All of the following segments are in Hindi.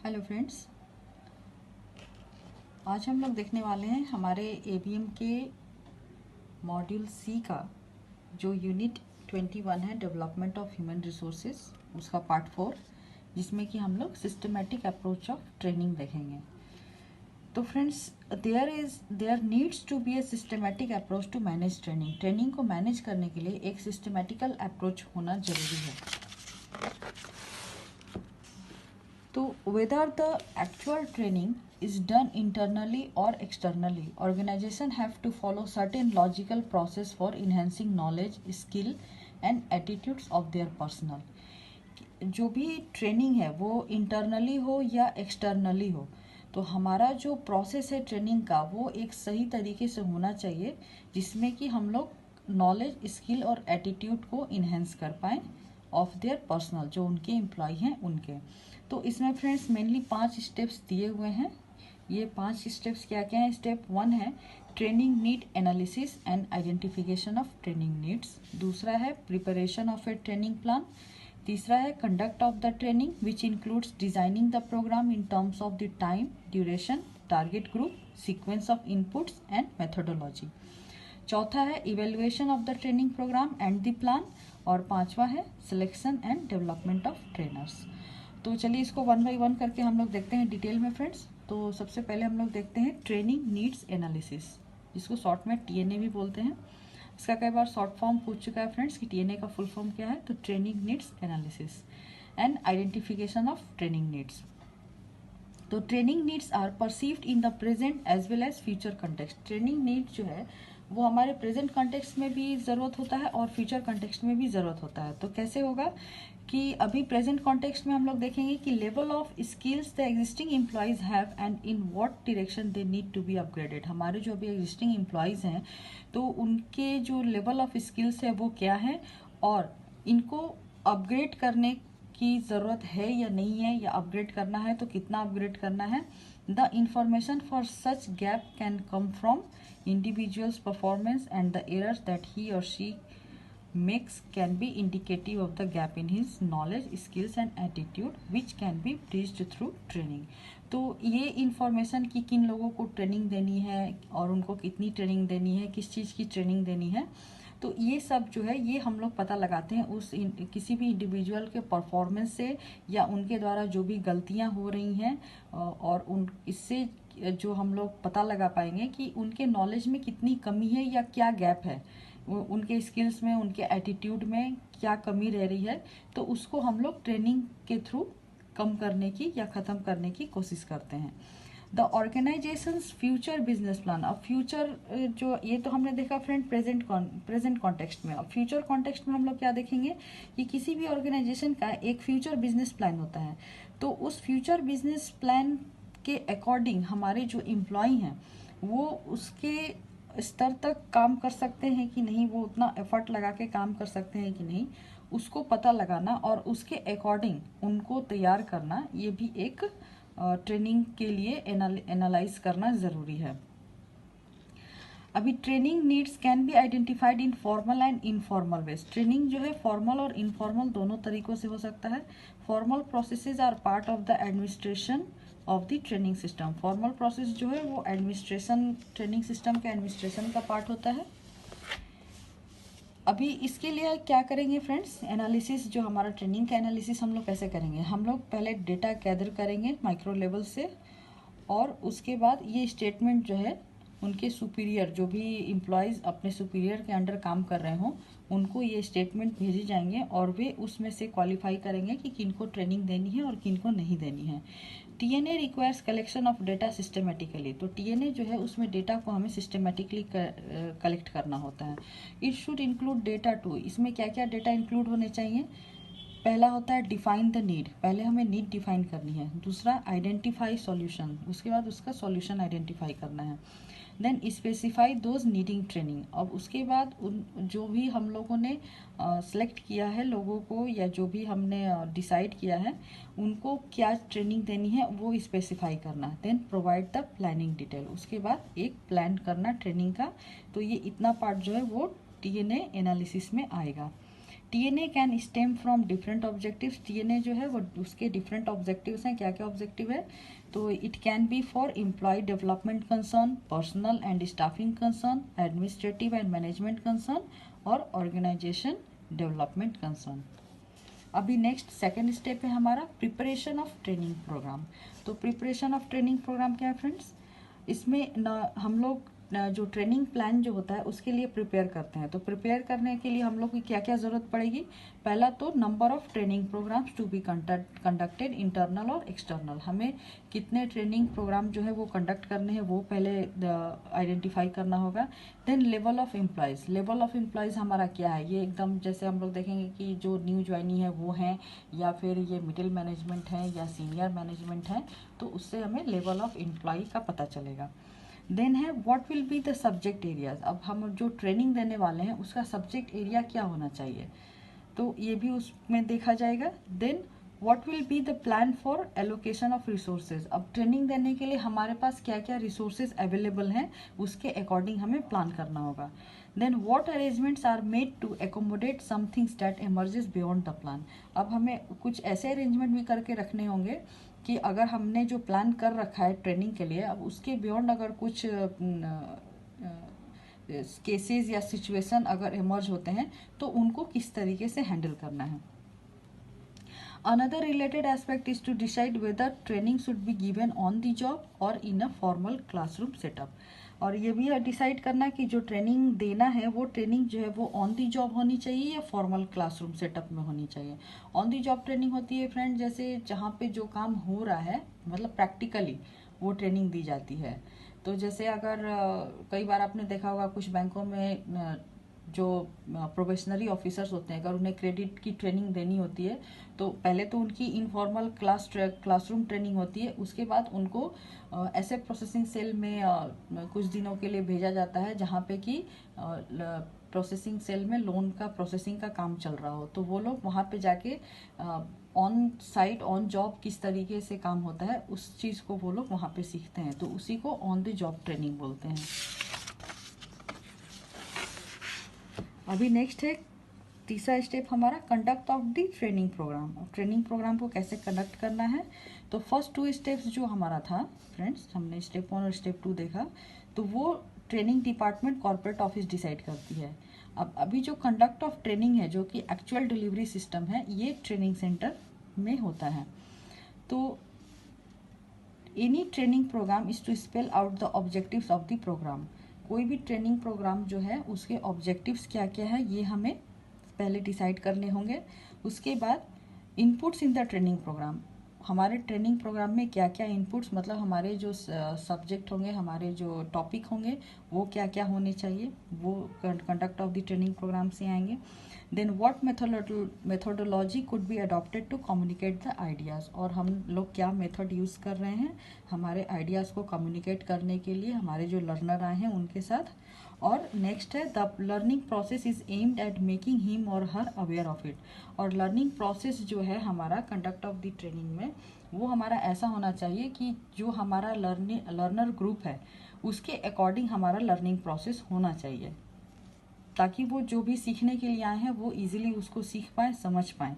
हेलो फ्रेंड्स, आज हम लोग देखने वाले हैं हमारे एबीएम के मॉड्यूल सी का जो यूनिट 21 है, डेवलपमेंट ऑफ ह्यूमन रिसोर्सेज, उसका पार्ट 4, जिसमें कि हम लोग सिस्टमेटिक अप्रोच ऑफ ट्रेनिंग देखेंगे। तो friends, there needs to be a systematic approach to manage training. Training को मैनेज करने के लिए एक सिस्टमेटिकल अप्रोच होना जरूरी है। तो whether the actual training is done internally or externally, organization have to follow certain logical process for enhancing knowledge, skill and attitudes of their personnel. जो भी ट्रेनिंग है वो इंटरनली हो या एक्सटर्नली हो, तो हमारा जो प्रोसेस है ट्रेनिंग का वो एक सही तरीके से होना चाहिए, जिसमें कि हम लोग नॉलेज, स्किल और एटीट्यूड को इन्हेंस कर पाएँ ऑफ देयर पर्सनल, जो उनके एम्प्लॉय हैं उनके। तो इसमें फ्रेंड्स मेनली 5 स्टेप्स दिए हुए हैं। ये 5 स्टेप्स क्या क्या हैं? स्टेप 1 है training need analysis and identification of training needs. दूसरा है preparation of a training plan. तीसरा है conduct of the training which includes designing the programme in terms of the time, duration, target group, sequence of inputs and methodology. चौथा है evaluation of the training programme and the plan. और पांचवा है selection and development of trainers. तो चलिए इसको वन बाय वन करके हम लोग देखते हैं डिटेल में फ्रेंड्स। तो सबसे पहले हम लोग देखते हैं ट्रेनिंग नीड्स एनालिसिस, जिसको शॉर्ट में टीएनए भी बोलते हैं। इसका कई बार शॉर्ट फॉर्म पूछ चुका है फ्रेंड्स कि टीएनए का फुल फॉर्म क्या है। तो training needs analysis and identification of training needs. तो training needs are perceived in the present as well as future context. Training need जो है वो हमारे प्रेजेंट कॉन्टेक्स्ट में भी ज़रूरत होता है और फ्यूचर कॉन्टेक्स्ट में भी ज़रूरत होता है। तो कैसे होगा कि अभी प्रेजेंट कॉन्टेक्स्ट में हम लोग देखेंगे कि level of skills the existing employees have and in what direction they need to be upgraded. हमारे जो अभी एग्जिस्टिंग एम्प्लॉयज़ हैं तो उनके जो लेवल ऑफ स्किल्स है वो क्या है और इनको अपग्रेड करने की ज़रूरत है या नहीं है, या अपग्रेड करना है तो कितना अपग्रेड करना है। The information for such gap can come from individual's performance and the errors that he or she makes can be indicative of the gap in his knowledge, skills and attitude which can be bridged through training। तो ये इंफॉर्मेशन कि किन लोगों को ट्रेनिंग देनी है और उनको कितनी ट्रेनिंग देनी है, किस चीज़ की ट्रेनिंग देनी है, तो ये सब जो है ये हम लोग पता लगाते हैं उस किसी भी इंडिविजुअल के परफॉर्मेंस से या उनके द्वारा जो भी गलतियां हो रही हैं, और उन इससे जो हम लोग पता लगा पाएंगे कि उनके नॉलेज में कितनी कमी है या क्या गैप है, उनके स्किल्स में, उनके एटीट्यूड में क्या कमी रह रही है, तो उसको हम लोग ट्रेनिंग के थ्रू कम करने की या ख़त्म करने की कोशिश करते हैं। The organisations future business plan. अब फ्यूचर जो ये तो हमने देखा फ्रेंड प्रेजेंट कॉन्टेक्स्ट में। अब फ्यूचर कॉन्टेक्स्ट में हम लोग क्या देखेंगे कि किसी भी ऑर्गेनाइजेशन का एक फ्यूचर बिजनेस प्लान होता है। तो उस फ्यूचर बिजनेस प्लान के अकॉर्डिंग हमारे जो एम्प्लॉय हैं वो उसके स्तर तक काम कर सकते हैं कि नहीं, वो उतना एफर्ट लगा के काम कर सकते हैं कि नहीं, उसको पता लगाना और उसके अकॉर्डिंग उनको तैयार करना, ये भी एक ट्रेनिंग के लिए एनालाइज करना ज़रूरी है। अभी training needs can be identified in formal and informal ways. Training जो है फॉर्मल और इनफॉर्मल दोनों तरीकों से हो सकता है। Formal processes are part of the administration of the training system. Formal process जो है वो एडमिनिस्ट्रेशन, ट्रेनिंग सिस्टम के एडमिनिस्ट्रेशन का पार्ट होता है। अभी इसके लिए क्या करेंगे फ्रेंड्स, एनालिसिस, जो हमारा ट्रेनिंग का एनालिसिस हम लोग कैसे करेंगे, हम लोग पहले डेटा गैदर करेंगे माइक्रो लेवल से, और उसके बाद ये स्टेटमेंट जो है उनके सुपीरियर, जो भी एम्प्लॉयज़ अपने सुपीरियर के अंडर काम कर रहे हों, उनको ये स्टेटमेंट भेजे जाएंगे और वे उसमें से क्वालिफाई करेंगे कि किनको ट्रेनिंग देनी है और किनको नहीं देनी है। TNA requires collection of data systematically. तो टीएनए जो है उसमें डेटा को हमें सिस्टमेटिकली कलेक्ट करना होता है। It should include data too. इसमें क्या क्या डेटा इंक्लूड होने चाहिए? पहला होता है डिफाइन द नीड, पहले हमें नीड डिफाइन करनी है। दूसरा आइडेंटिफाई सॉल्यूशन, उसके बाद उसका सॉल्यूशन आइडेंटिफाई करना है। Then specify those needing training. अब उसके बाद उन जो भी हम लोगों ने सेलेक्ट किया है लोगों को, या जो भी हमने डिसाइड किया है उनको क्या ट्रेनिंग देनी है वो स्पेसिफाई करना। Then provide the planning detail, उसके बाद एक प्लान करना ट्रेनिंग का। तो ये इतना पार्ट जो है वो टीएनए एनालिसिस में आएगा। TNA can stem from different objectives. TNA जो है वो उसके डिफरेंट ऑब्जेक्टिव्स हैं। क्या क्या ऑब्जेक्टिव है? तो it can be for employee development concern, personal and staffing concern, administrative and management concern और ऑर्गेनाइजेशन डेवलपमेंट कंसर्न। अभी नेक्स्ट सेकेंड स्टेप है हमारा प्रिपरेशन ऑफ ट्रेनिंग प्रोग्राम। तो प्रिपरेशन ऑफ ट्रेनिंग प्रोग्राम क्या है फ्रेंड्स? इसमें हम लोग जो ट्रेनिंग प्लान जो होता है उसके लिए प्रिपेयर करते हैं। तो प्रिपेयर करने के लिए हम लोग की क्या क्या ज़रूरत पड़ेगी? पहला तो number of training programmes to be conducted, internal और एक्सटर्नल। हमें कितने ट्रेनिंग प्रोग्राम जो है वो कंडक्ट करने हैं वो पहले आइडेंटिफाई करना होगा। Then level of employees. Level of employees हमारा क्या है? ये एकदम जैसे हम लोग देखेंगे कि जो न्यू ज्वाइनी है वो हैं, या फिर ये मिडिल मैनेजमेंट है या सीनियर मैनेजमेंट है, तो उससे हमें लेवल ऑफ एम्प्लॉय का पता चलेगा। देन है what will be the subject areas. अब हम जो ट्रेनिंग देने वाले हैं उसका सब्जेक्ट एरिया क्या होना चाहिए, तो ये भी उसमें देखा जाएगा। Then what will be the plan for allocation of resources. अब ट्रेनिंग देने के लिए हमारे पास क्या क्या रिसोर्सेज अवेलेबल हैं उसके अकॉर्डिंग हमें प्लान करना होगा। Then what arrangements are made to accommodate somethings that emerges beyond the plan. अब हमें कुछ ऐसे अरेंजमेंट भी करके रखने होंगे कि अगर हमने जो प्लान कर रखा है ट्रेनिंग के लिए, अब उसके बियॉन्ड अगर कुछ केसेस या सिचुएशन अगर इमर्ज होते हैं तो उनको किस तरीके से हैंडल करना है। Another related aspect is to decide whether training should be given on the job or in a formal classroom setup. और ये भी डिसाइड करना कि जो ट्रेनिंग देना है वो ट्रेनिंग जो है वो ऑन दी जॉब होनी चाहिए या फॉर्मल क्लासरूम सेटअप में होनी चाहिए। ऑन दी जॉब ट्रेनिंग होती है फ्रेंड जैसे जहाँ पे जो काम हो रहा है मतलब प्रैक्टिकली वो ट्रेनिंग दी जाती है। तो जैसे अगर कई बार आपने देखा होगा कुछ बैंकों में जो प्रोबेशनरी ऑफिसर्स होते हैं, अगर उन्हें क्रेडिट की ट्रेनिंग देनी होती है तो पहले तो उनकी इनफॉर्मल क्लासरूम ट्रेनिंग होती है, उसके बाद उनको एसेट प्रोसेसिंग सेल में कुछ दिनों के लिए भेजा जाता है जहाँ पे कि प्रोसेसिंग सेल में लोन का प्रोसेसिंग का काम चल रहा हो। तो वो लोग वहाँ पे जाके ऑन साइट ऑन जॉब किस तरीके से काम होता है उस चीज़ को वो लोग वहाँ पे सीखते हैं, तो उसी को ऑन द जॉब ट्रेनिंग बोलते हैं। अभी नेक्स्ट है तीसरा स्टेप हमारा conduct of the training programme. Training programme को कैसे कंडक्ट करना है, तो फर्स्ट 2 स्टेप्स जो हमारा था फ्रेंड्स, हमने स्टेप 1 और स्टेप 2 देखा, तो वो training department corporate office decide करती है। अब अभी जो कंडक्ट ऑफ ट्रेनिंग है जो कि एक्चुअल डिलीवरी सिस्टम है ये ट्रेनिंग सेंटर में होता है। तो any training programme is to spell out the objectives of the programme. कोई भी ट्रेनिंग प्रोग्राम जो है उसके ऑब्जेक्टिव्स क्या क्या है ये हमें पहले डिसाइड करने होंगे। उसके बाद inputs in the training programme, हमारे ट्रेनिंग प्रोग्राम में क्या क्या इनपुट्स मतलब हमारे जो सब्जेक्ट होंगे, हमारे जो टॉपिक होंगे वो क्या क्या होने चाहिए, वो conduct of the training programme से आएंगे। Then what methodology could be adopted to communicate the ideas, और हम लोग क्या मेथड यूज़ कर रहे हैं हमारे आइडियाज़ को कम्युनिकेट करने के लिए हमारे जो लर्नर आए हैं उनके साथ। और नेक्स्ट है the learning process is aimed at making him और हर अवेयर ऑफ इट। और लर्निंग प्रोसेस जो है हमारा कंडक्ट ऑफ द ट्रेनिंग में वो हमारा ऐसा होना चाहिए कि जो हमारा लर्नर ग्रुप है उसके अकॉर्डिंग हमारा लर्निंग प्रोसेस होना चाहिए, ताकि वो जो भी सीखने के लिए आए हैं वो इजीली उसको सीख पाएँ, समझ पाएँ,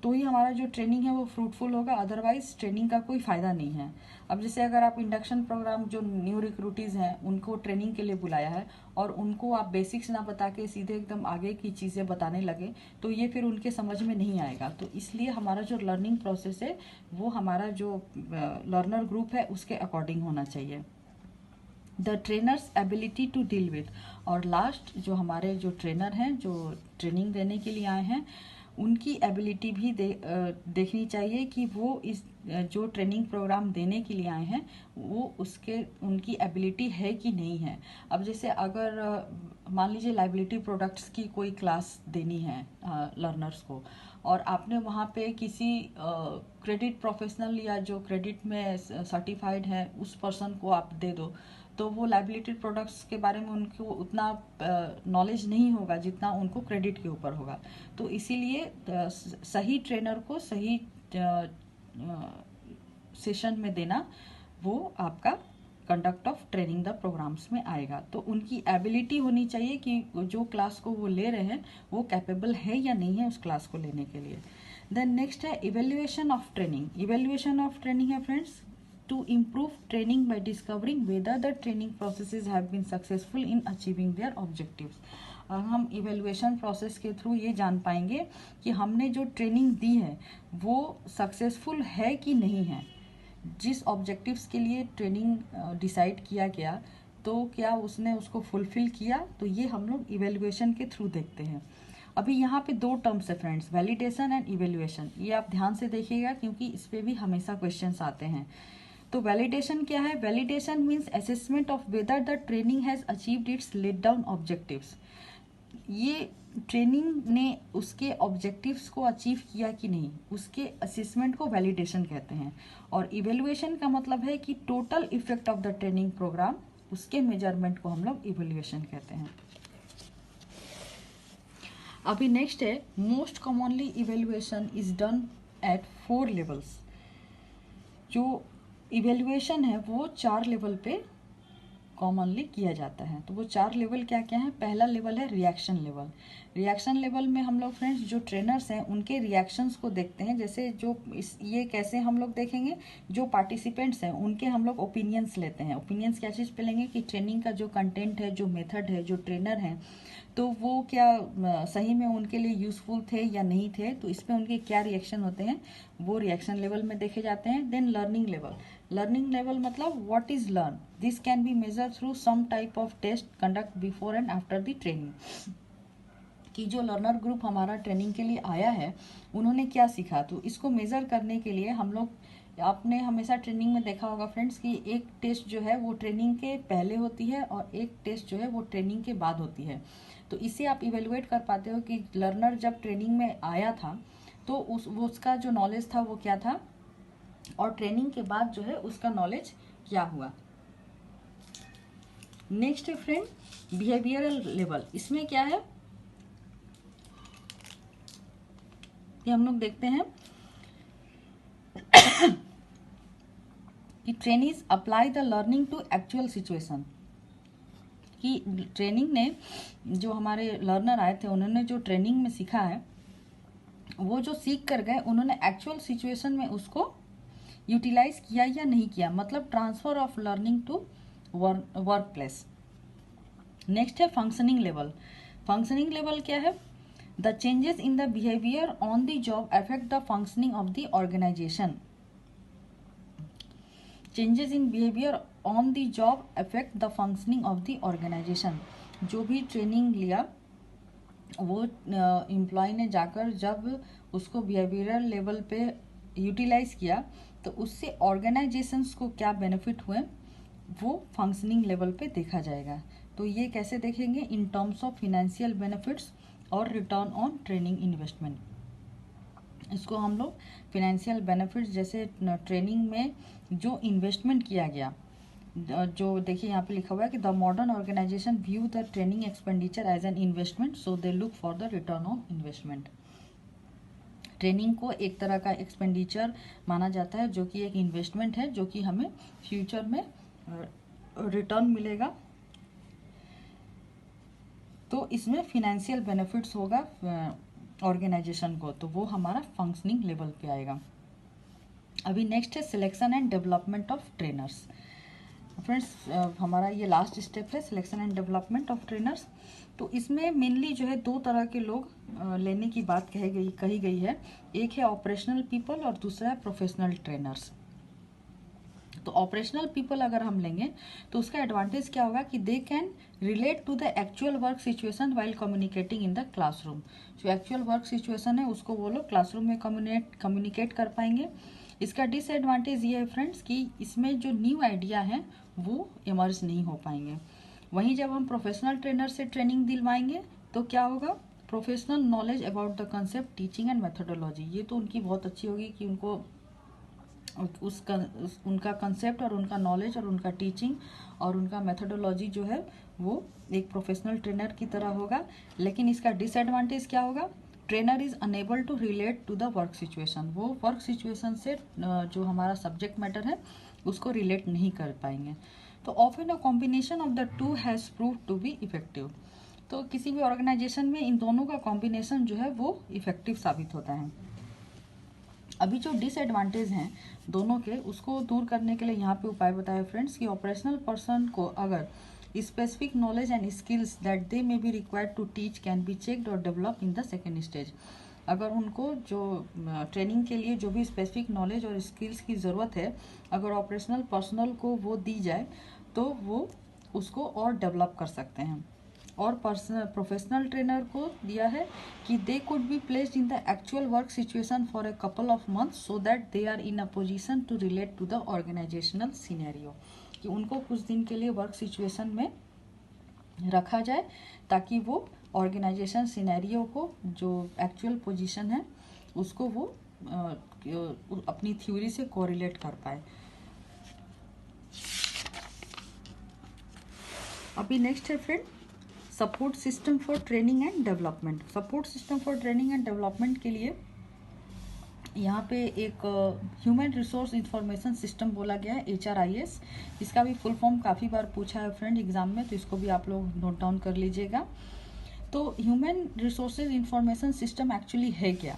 तो ही हमारा जो ट्रेनिंग है वो फ्रूटफुल होगा। अदरवाइज ट्रेनिंग का कोई फ़ायदा नहीं है। अब जैसे अगर आप इंडक्शन प्रोग्राम जो न्यू रिक्रूटीज़ हैं उनको ट्रेनिंग के लिए बुलाया है और उनको आप बेसिक्स ना बता के सीधे एकदम आगे की चीज़ें बताने लगे तो ये फिर उनके समझ में नहीं आएगा। तो इसलिए हमारा जो लर्निंग प्रोसेस है वो हमारा जो लर्नर ग्रुप है उसके अकॉर्डिंग होना चाहिए। The trainers ability to deal with, और लास्ट जो हमारे जो ट्रेनर हैं जो ट्रेनिंग देने के लिए आए हैं उनकी एबिलिटी भी देखनी चाहिए कि वो इस जो ट्रेनिंग प्रोग्राम देने के लिए आए हैं वो उनकी एबिलिटी है कि नहीं है। अब जैसे अगर मान लीजिए लाइबिलिटी प्रोडक्ट्स की कोई क्लास देनी है लर्नर्स को, और आपने वहाँ पे किसी क्रेडिट प्रोफेशनल या जो क्रेडिट में सर्टिफाइड है उस पर्सन को आप दे दो, तो वो लाइबिलिटी प्रोडक्ट्स के बारे में उनको उतना नॉलेज नहीं होगा जितना उनको क्रेडिट के ऊपर होगा। तो इसीलिए सही ट्रेनर को सही सेशन में देना वो आपका conduct of training the programmes में आएगा। तो उनकी एबिलिटी होनी चाहिए कि जो क्लास को वो ले रहे हैं वो कैपेबल है या नहीं है उस क्लास को लेने के लिए। देन नेक्स्ट है evaluation of training. Evaluation of training है friends to improve training by discovering whether the training processes have been successful in achieving their objectives. हम इवेल्युएशन प्रोसेस के थ्रू ये जान पाएंगे कि हमने जो ट्रेनिंग दी है वो सक्सेसफुल है कि नहीं है। जिस ऑब्जेक्टिव्स के लिए ट्रेनिंग डिसाइड किया गया तो क्या उसने उसको फुलफिल किया, तो ये हम लोग इवेल्युएशन के थ्रू देखते हैं। अभी यहाँ पे दो टर्म्स है फ्रेंड्स, वैलिडेशन एंड इवेल्युएशन। ये आप ध्यान से देखिएगा क्योंकि इस पे भी हमेशा क्वेश्चंस आते हैं। तो वैलिडेशन क्या है? Validation means assessment of whether the training has achieved its let down objectives. ये ट्रेनिंग ने उसके ऑब्जेक्टिव्स को अचीव किया कि नहीं, उसके असेसमेंट को वैलिडेशन कहते हैं। और इवेल्युएशन का मतलब है कि total effect of the training programme, उसके मेजरमेंट को हम लोग इवेल्युएशन कहते हैं। अभी नेक्स्ट है most commonly evaluation is done at 4 levels. जो इवेल्युएशन है वो 4 लेवल पे कॉमनली किया जाता है। तो वो 4 लेवल क्या क्या है? पहला लेवल है रिएक्शन लेवल। रिएक्शन लेवल में हम लोग फ्रेंड्स जो ट्रेनर्स हैं उनके रिएक्शंस को देखते हैं। जैसे जो ये कैसे हम लोग देखेंगे, जो पार्टिसिपेंट्स हैं उनके हम लोग ओपिनियंस लेते हैं। ओपिनियंस क्या चीज़ पे लेंगे कि ट्रेनिंग का जो कंटेंट है, जो मेथड है, जो ट्रेनर हैं, तो वो क्या सही में उनके लिए यूजफुल थे या नहीं थे, तो इस पर उनके क्या रिएक्शन होते हैं वो रिएक्शन लेवल में देखे जाते हैं। Then learning level. Learning level मतलब what is learn, this can be measure through some type of test conduct before and after the training. कि जो लर्नर ग्रुप हमारा ट्रेनिंग के लिए आया है उन्होंने क्या सीखा, तो इसको मेजर करने के लिए हम लोग, आपने हमेशा ट्रेनिंग में देखा होगा फ्रेंड्स कि एक टेस्ट जो है वो ट्रेनिंग के पहले होती है और एक टेस्ट जो है वो ट्रेनिंग के बाद होती है। तो इससे आप इवेलुएट कर पाते हो कि लर्नर जब ट्रेनिंग में आया था तो उसका जो नॉलेज था वो क्या था, और ट्रेनिंग के बाद जो है उसका नॉलेज क्या हुआ। नेक्स्ट है फ्रेंड बिहेवियरल लेवल। इसमें क्या है कि हम लोग देखते हैं कि trainees apply the learning to actual situation. कि ट्रेनिंग ने, जो हमारे लर्नर आए थे उन्होंने जो ट्रेनिंग में सीखा है वो जो सीख कर गए उन्होंने एक्चुअल सिचुएशन में उसको यूटिलाइज किया या नहीं किया, मतलब transfer of learning to work place. Next है फंक्शनिंग लेवल। फंक्शनिंग लेवल क्या है? The changes in the behaviour on the job affect the functioning of the organisation. Changes in behaviour on the job affect the functioning of the organisation. जो भी ट्रेनिंग लिया वो एम्प्लॉय ने जाकर जब उसको बिहेवियरल लेवल पे यूटिलाइज किया तो उससे ऑर्गेनाइजेशंस को क्या बेनिफिट हुए वो फंक्शनिंग लेवल पे देखा जाएगा। तो ये कैसे देखेंगे? इन टर्म्स ऑफ फिनेंशियल बेनिफिट्स और रिटर्न ऑन ट्रेनिंग इन्वेस्टमेंट। इसको हम लोग फिनेंशियल बेनिफिट्स, जैसे ट्रेनिंग में जो इन्वेस्टमेंट किया गया, जो देखिए यहाँ पे लिखा हुआ है कि the modern organisation view the training expenditure as an investment so they look for the return on investment. Training को एक तरह का एक्सपेंडिचर माना जाता है जो कि एक इन्वेस्टमेंट है, जो कि हमें फ्यूचर में रिटर्न मिलेगा। तो इसमें फिनेंशियल बेनिफिट्स होगा ऑर्गेनाइजेशन को, तो वो हमारा फंक्शनिंग लेवल पे आएगा। अभी नेक्स्ट है selection and development of trainers. Friends हमारा ये लास्ट स्टेप है selection and development of trainers. तो इसमें मेनली जो है 2 तरह के लोग लेने की बात कही गई है। एक है ऑपरेशनल पीपल और दूसरा है प्रोफेशनल ट्रेनर्स। तो ऑपरेशनल पीपल अगर हम लेंगे तो उसका एडवांटेज क्या होगा कि they can relate to the actual work situation while communicating in the classroom. जो एक्चुअल वर्क सिचुएशन है उसको वो लोग क्लासरूम में कम्युनिकेट कर पाएंगे। इसका डिसएडवांटेज ये है फ्रेंड्स कि इसमें जो न्यू आइडिया है वो इमर्ज नहीं हो पाएंगे। वहीं जब हम प्रोफेशनल ट्रेनर से ट्रेनिंग दिलवाएंगे तो क्या होगा? Professional knowledge about the concept, teaching and methodology. ये तो उनकी बहुत अच्छी होगी कि उनको उनका कंसेप्ट और उनका नॉलेज और उनका टीचिंग और उनका मेथोडोलॉजी जो है वो एक प्रोफेशनल ट्रेनर की तरह होगा। लेकिन इसका डिसएडवांटेज क्या होगा? Trainer is unable to relate to the work situation. वो वर्क सिचुएशन से जो हमारा सब्जेक्ट मैटर है उसको रिलेट नहीं कर पाएंगे। तो often a combination of the two has prove to be effective. तो किसी भी ऑर्गेनाइजेशन में इन दोनों का कॉम्बिनेशन जो है वो इफेक्टिव साबित होता है। अभी जो डिसएडवांटेज हैं दोनों के, उसको दूर करने के लिए यहाँ पे उपाय बताया फ्रेंड्स कि ऑपरेशनल पर्सन को अगर specific knowledge and skills that they may be required to teach can be checked और develop in the second stage. अगर उनको जो ट्रेनिंग के लिए जो भी स्पेसिफिक नॉलेज और स्किल्स की ज़रूरत है, अगर ऑपरेशनल पर्सनल को वो दी जाए तो वो उसको और डेवलप कर सकते हैं। और प्रोफेशनल ट्रेनर को दिया है कि they could be placed in the actual work situation for a couple of months so that they are in a position to relate to the organisational scenario, कि उनको कुछ दिन के लिए वर्क सिचुएशन में रखा जाए ताकि वो ऑर्गेनाइजेशन सिनेरियो को जो एक्चुअल पोजीशन है उसको वो अपनी थ्योरी से कोरिलेट कर पाए। अभी नेक्स्ट है friend support system for training and development. Support system for training and development के लिए यहाँ पे एक ह्यूमन रिसोर्स इंफॉर्मेशन सिस्टम बोला गया है, HRIS। इसका भी फुल फॉर्म काफ़ी बार पूछा है फ्रेंड एग्जाम में, तो इसको भी आप लोग नोट डाउन कर लीजिएगा। तो human resources information system actually है क्या?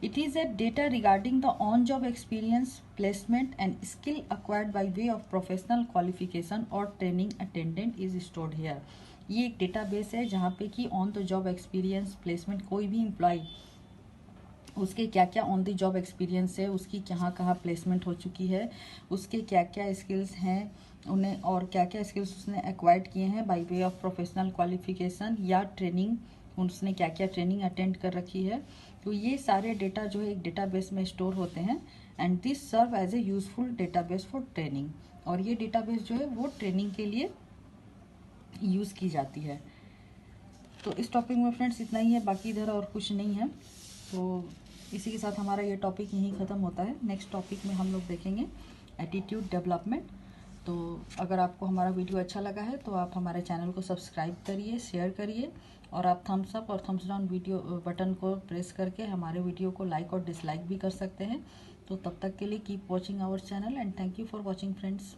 It is a data regarding the on job experience, placement and skill acquired by way of professional qualification और training attendant is stored here. ये एक डेटाबेस है जहाँ पे कि on the job experience, placement, कोई भी एम्प्लॉय उसके क्या क्या ऑन द जॉब एक्सपीरियंस है, उसकी कहाँ कहाँ प्लेसमेंट हो चुकी है, उसके क्या क्या स्किल्स हैं उन्हें, और क्या क्या स्किल्स उसने एक्वायर्ड किए हैं bye way of professional qualification या ट्रेनिंग, उसने क्या क्या ट्रेनिंग अटेंड कर रखी है। तो ये सारे डेटा जो है एक डेटाबेस में स्टोर होते हैं and this serve as a useful database for training. और ये डेटाबेस जो है वो ट्रेनिंग के लिए यूज़ की जाती है। तो इस टॉपिक में फ्रेंड्स इतना ही है, बाकी इधर और कुछ नहीं है। तो इसी के साथ हमारा ये टॉपिक यहीं ख़त्म होता है। नेक्स्ट टॉपिक में हम लोग देखेंगे एटीट्यूड डेवलपमेंट। तो अगर आपको हमारा वीडियो अच्छा लगा है तो आप हमारे चैनल को सब्सक्राइब करिए, शेयर करिए, और आप थम्स अप और थम्स डाउन वीडियो बटन को प्रेस करके हमारे वीडियो को लाइक और डिसलाइक भी कर सकते हैं। तो तब तक के लिए keep watching our channel and thank you for watching friends.